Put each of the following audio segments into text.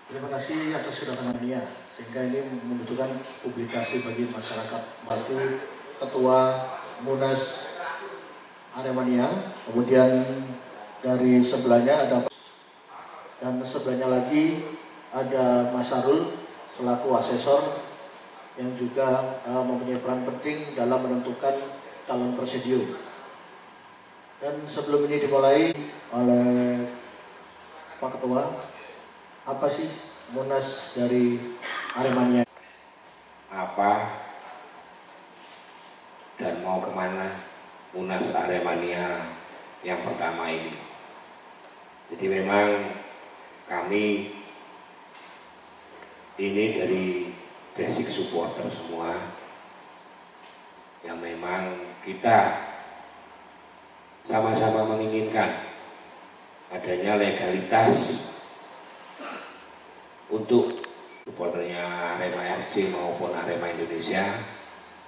Terima kasih atas kedatangannya, sehingga ini membutuhkan publikasi bagi masyarakat. Batu Ketua Munas Aremania, kemudian dari sebelahnya ada, dan sebelahnya lagi ada Mas Sarul selaku asesor yang juga mempunyai peran penting dalam menentukan calon presidium. Dan sebelum ini dimulai oleh Pak Ketua, apa sih Munas dari Aremania? Apa dan mau kemana Munas Aremania yang pertama ini? Jadi memang kami ini dari basic supporter semua, yang memang kita sama-sama menginginkan adanya legalitas untuk supporternya Arema FC maupun Arema Indonesia,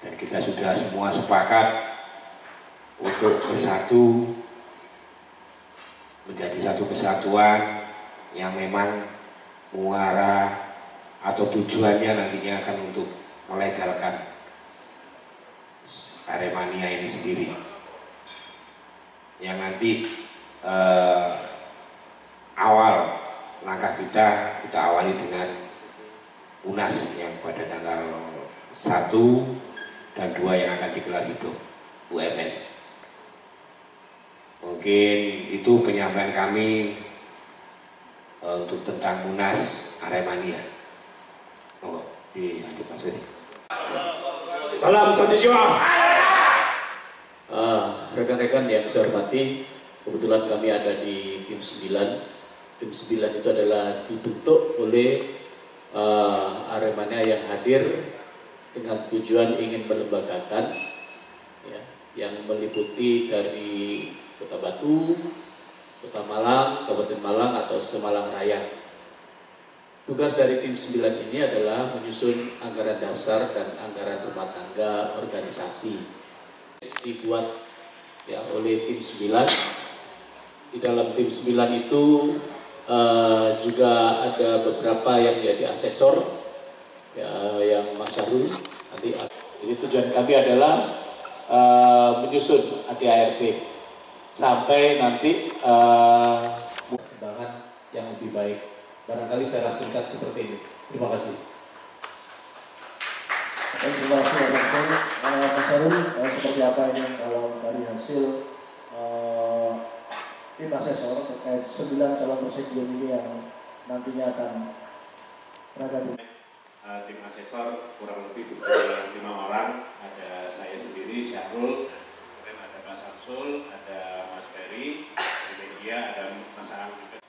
dan kita sudah semua sepakat untuk bersatu menjadi satu kesatuan yang memang muara atau tujuannya nantinya akan untuk melegalkan Aremania ini sendiri, yang nanti awal langkah kita awali dengan Munas yang pada tanggal 1 dan 2 yang akan digelar hidup UMN. Mungkin itu penyampaian kami untuk tentang Munas Aremania. Oh, dilanjut Mas Wedi. Salam satu jiwa. Rekan-rekan yang saya hormati, kebetulan kami ada di tim 9. Tim 9 itu adalah dibentuk oleh Aremania yang hadir dengan tujuan ingin melembagakan, ya, yang meliputi dari Kota Batu, Kota Malang, Kabupaten Malang atau Semalang Raya. Tugas dari tim 9 ini adalah menyusun anggaran dasar dan anggaran rumah tangga organisasi. Dibuat ya oleh tim 9. Di dalam tim 9 itu juga ada beberapa yang jadi asesor, ya, yang Mas Sarul nanti. Jadi tujuan kami adalah menyusun ADART sampai nanti perkembangan yang lebih baik. Barangkali saya singkat seperti ini. Terima kasih. Terima kasih Mas Sarul. Seperti apa ini kalau dari hasil tim asesor terkait 9 calon presidium ini yang nantinya akan berada di tim asesor kurang lebih 5 orang. Ada saya sendiri, Syahrul, kemudian ada Pak Samsul, ada Mas Ferry, di media ada Mas Aang juga.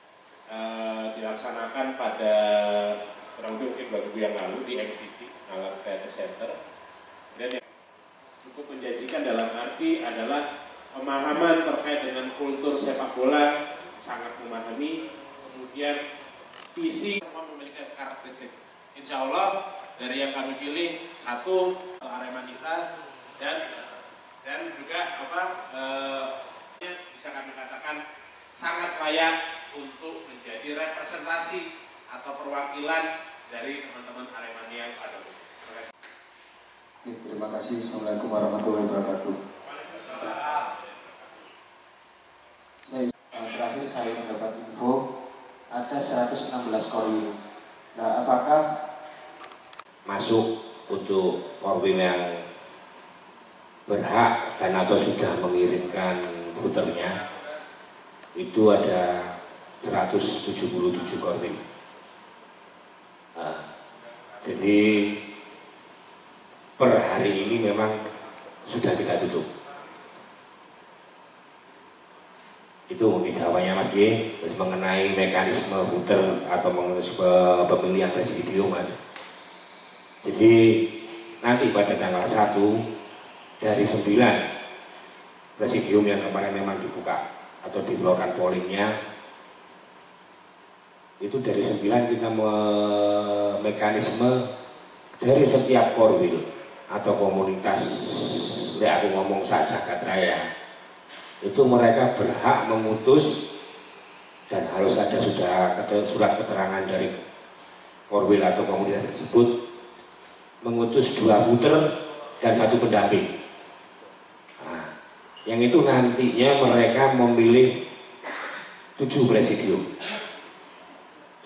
Dilaksanakan pada kurang lebih mungkin 2 minggu yang lalu di MCC, Malang Creative Center. Dan yang cukup menjanjikan dalam arti adalah pemahaman terkait dengan kultur sepak bola, sangat memahami, kemudian visi semua memiliki karakteristik. Insya Allah dari yang kami pilih 1 Aremanita dan juga bisa kami katakan sangat layak untuk menjadi representasi atau perwakilan dari teman-teman Aremania pada umumnya. Terima kasih. Assalamualaikum warahmatullahi wabarakatuh. Terakhir saya mendapat info ada 116 korwil. Nah, apakah masuk untuk korwil yang berhak dan atau sudah mengirimkan puternya itu ada 177 korwil. Jadi per hari ini memang sudah kita tutup. Itu mungkin jawabannya Mas G. Terus mengenai mekanisme puter atau mekanisme pemilihan presidium Mas. Jadi nanti pada tanggal 1 dari 9 presidium yang kemarin memang dibuka atau dilakukan pollingnya, itu dari 9 kita mekanisme dari setiap korwil atau komunitas, ya aku ngomong saja Jagat Raya, itu mereka berhak memutus dan harus ada sudah surat keterangan dari Korwil atau komunitas tersebut mengutus 2 footer dan 1 pendamping. Nah, yang itu nantinya mereka memilih 7 presidium,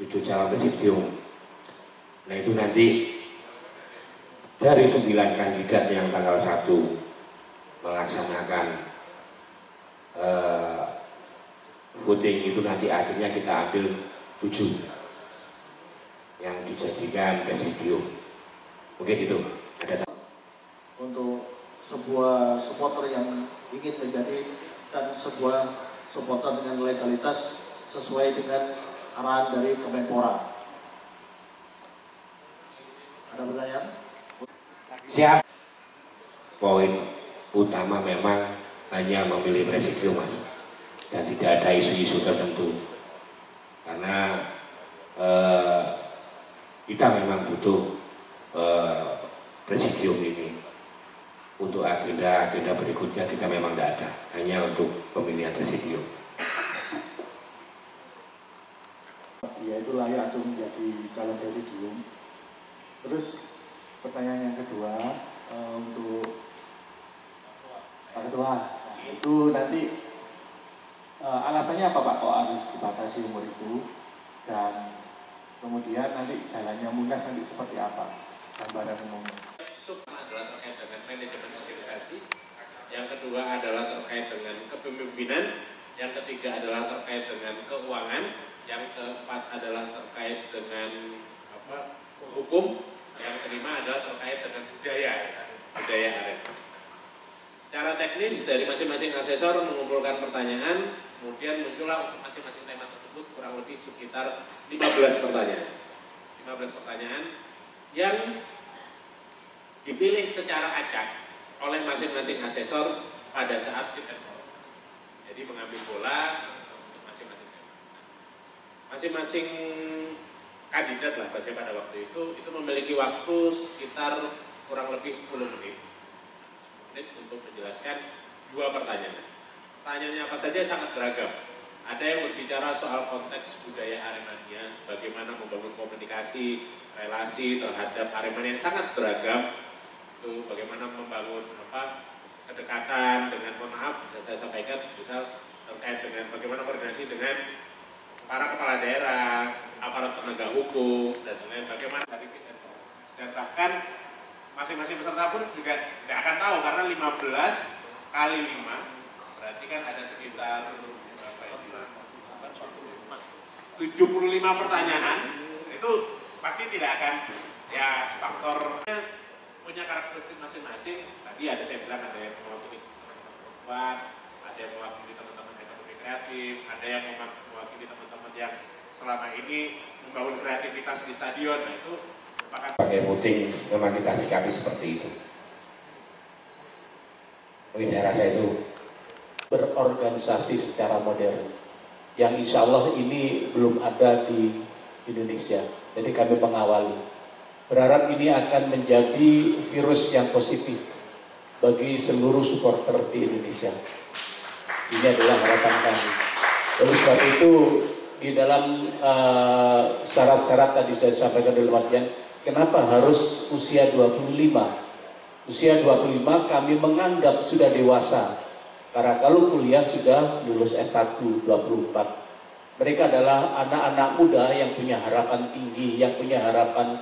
7 calon presidium. Nah itu nanti dari 9 kandidat yang tanggal 1 melaksanakan voting itu nanti akhirnya kita ambil 7 yang dijadikan presidium. Mungkin itu ada untuk sebuah supporter yang ingin menjadi dan sebuah supporter dengan legalitas sesuai dengan arahan dari Kemenpora. Ada pertanyaan? siap. Poin utama memang hanya memilih presidium, Mas, dan tidak ada isu-isu tertentu karena kita memang butuh presidium ini untuk agenda berikutnya. Kita memang tidak ada, hanya untuk pemilihan presidium. Dia itu layak untuk menjadi calon presidium. Terus pertanyaan yang kedua untuk Pak Ketua, itu nanti alasannya apa Pak kok harus dibatasi umur itu, dan kemudian nanti jalannya Munas nanti seperti apa gambaran umumnya? Pertama adalah terkait dengan manajemen organisasi, yang kedua adalah terkait dengan kepemimpinan, yang ketiga adalah terkait dengan keuangan, yang keempat adalah terkait dengan hukum, yang kelima adalah terkait dengan budaya Arema. Secara teknis dari masing-masing asesor mengumpulkan pertanyaan, kemudian muncullah untuk masing-masing tema tersebut kurang lebih sekitar 15 pertanyaan. 15 pertanyaan yang dipilih secara acak oleh masing-masing asesor pada saat fit and proper. Jadi mengambil bola untuk masing-masing tema. Masing-masing kandidat lah pada waktu itu memiliki waktu sekitar kurang lebih 10 menit untuk menjelaskan 2 pertanyaan. Pertanyaannya apa saja sangat beragam. Ada yang berbicara soal konteks budaya Aremania, bagaimana membangun komunikasi, relasi terhadap Aremania yang sangat beragam. Itu bagaimana membangun kedekatan dengan, mohon maaf bisa saya sampaikan, misal terkait dengan bagaimana koordinasi dengan para kepala daerah, aparat penegak hukum, dan lain-lain, bagaimana dari fit and proper. Dan bahkan masing-masing peserta pun juga tidak akan tahu, karena 15 kali 5 berarti kan ada sekitar 75 pertanyaan. Itu pasti tidak akan, ya faktornya punya karakteristik masing-masing. Tadi ada saya bilang ada yang mewakili teman-teman perempuan, ada yang mewakili teman-teman ekonomi kreatif, ada yang mewakili teman-teman yang selama ini membangun kreativitas di stadion. Nah itu pakai voting memang kita sikapi seperti itu. Mungkin saya rasa itu berorganisasi secara modern yang insya Allah ini belum ada di Indonesia. Jadi kami mengawali, berharap ini akan menjadi virus yang positif bagi seluruh supporter di Indonesia. Ini adalah harapan kami. Oleh sebab itu di dalam syarat-syarat tadi sudah disampaikan oleh Mas Dian, kenapa harus usia 25? Usia 25 kami menganggap sudah dewasa. Karena kalau kuliah sudah lulus S1 24. Mereka adalah anak-anak muda yang punya harapan tinggi, yang punya harapan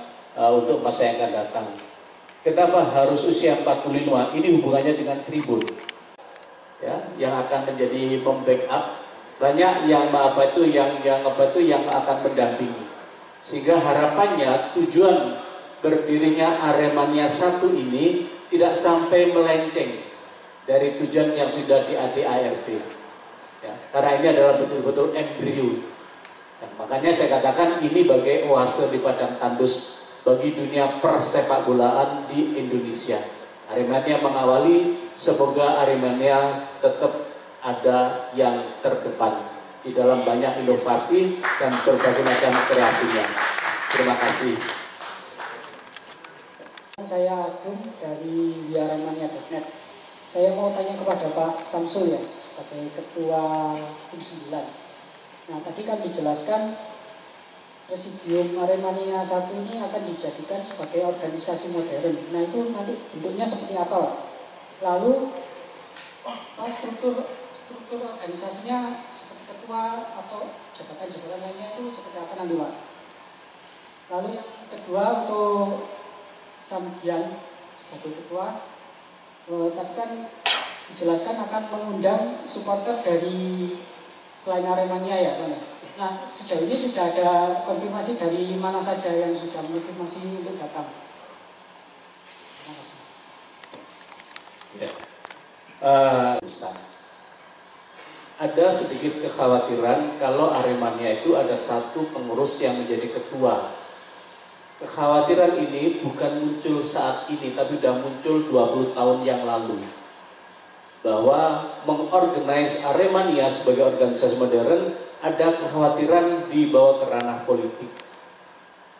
untuk masa yang akan datang. Kenapa harus usia 45? Ini hubungannya dengan tribun. Ya, yang akan menjadi membackup, banyak yang yang akan mendampingi. Sehingga harapannya tujuan berdirinya Aremania 1 ini tidak sampai melenceng dari tujuan yang sudah di ADART. Ya, karena ini adalah betul-betul embrio. Dan makanya saya katakan ini bagai oase di padang tandus bagi dunia persepak bolaan di Indonesia. Aremania mengawali, semoga Aremania tetap ada yang terdepan di dalam banyak inovasi dan berbagai macam kreasinya. Terima kasih. Saya Agung dari Aremania.net. Saya mau tanya kepada Pak Samsul ya, sebagai Ketua Tim 9. Nah, tadi kan dijelaskan Presidium Aremania 1 ini akan dijadikan sebagai organisasi modern. Nah itu nanti bentuknya seperti apa, Pak? Lalu struktur organisasinya seperti ketua atau jabatan-jabatan lainnya itu seperti apa nanti, Pak? Lalu yang kedua untuk Sambian Wakil Ketua, tadi kan dijelaskan akan mengundang supporter dari selain Aremania ya sana. Nah sejauh ini sudah ada konfirmasi dari mana saja yang sudah mengonfirmasi untuk datang? Terima kasih. Ya. Ada sedikit kekhawatiran kalau Aremania itu ada satu pengurus yang menjadi ketua. Kekhawatiran ini bukan muncul saat ini, tapi sudah muncul 20 tahun yang lalu. Bahwa mengorganize Aremania sebagai organisasi modern ada kekhawatiran dibawa ke ranah politik.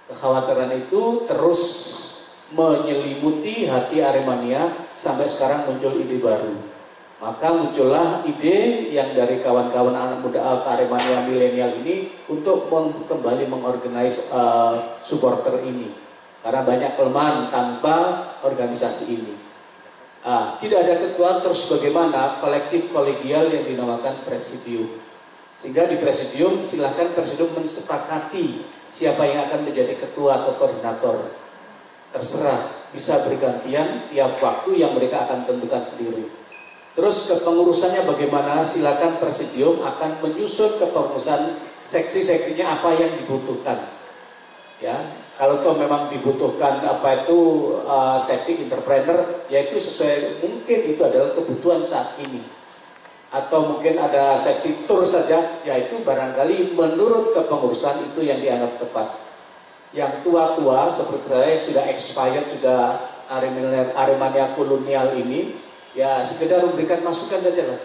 Kekhawatiran itu terus menyelimuti hati Aremania sampai sekarang muncul ide baru. Maka muncullah ide yang dari kawan-kawan anak muda Aremania milenial ini untuk kembali mengorganize supporter ini. Karena banyak kelemahan tanpa organisasi ini. Tidak ada ketua, terus bagaimana kolektif kolegial yang dinamakan presidium. Sehingga di presidium silakan presidium mensepakati siapa yang akan menjadi ketua atau koordinator. Terserah, bisa bergantian tiap waktu yang mereka akan tentukan sendiri. Terus kepengurusannya bagaimana, silakan presidium akan menyusun kepengurusan seksi-seksinya apa yang dibutuhkan. Ya, kalau toh memang dibutuhkan apa itu seksi entrepreneur, yaitu sesuai mungkin itu adalah kebutuhan saat ini. Atau mungkin ada seksi tur saja, yaitu barangkali menurut kepengurusan itu yang dianggap tepat. Yang tua-tua seperti saya sudah expired, sudah Aremania kolonial ini, ya sekedar memberikan masukan saja lah.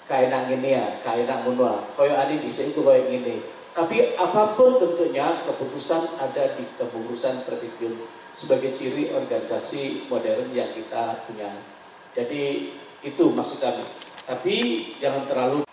Kayak gini ya, kayak munua, kayak ini disini itu kayak gini. Tapi apapun bentuknya, keputusan ada di kepengurusan presidium sebagai ciri organisasi modern yang kita punya. Jadi itu maksud kami. Tapi jangan terlalu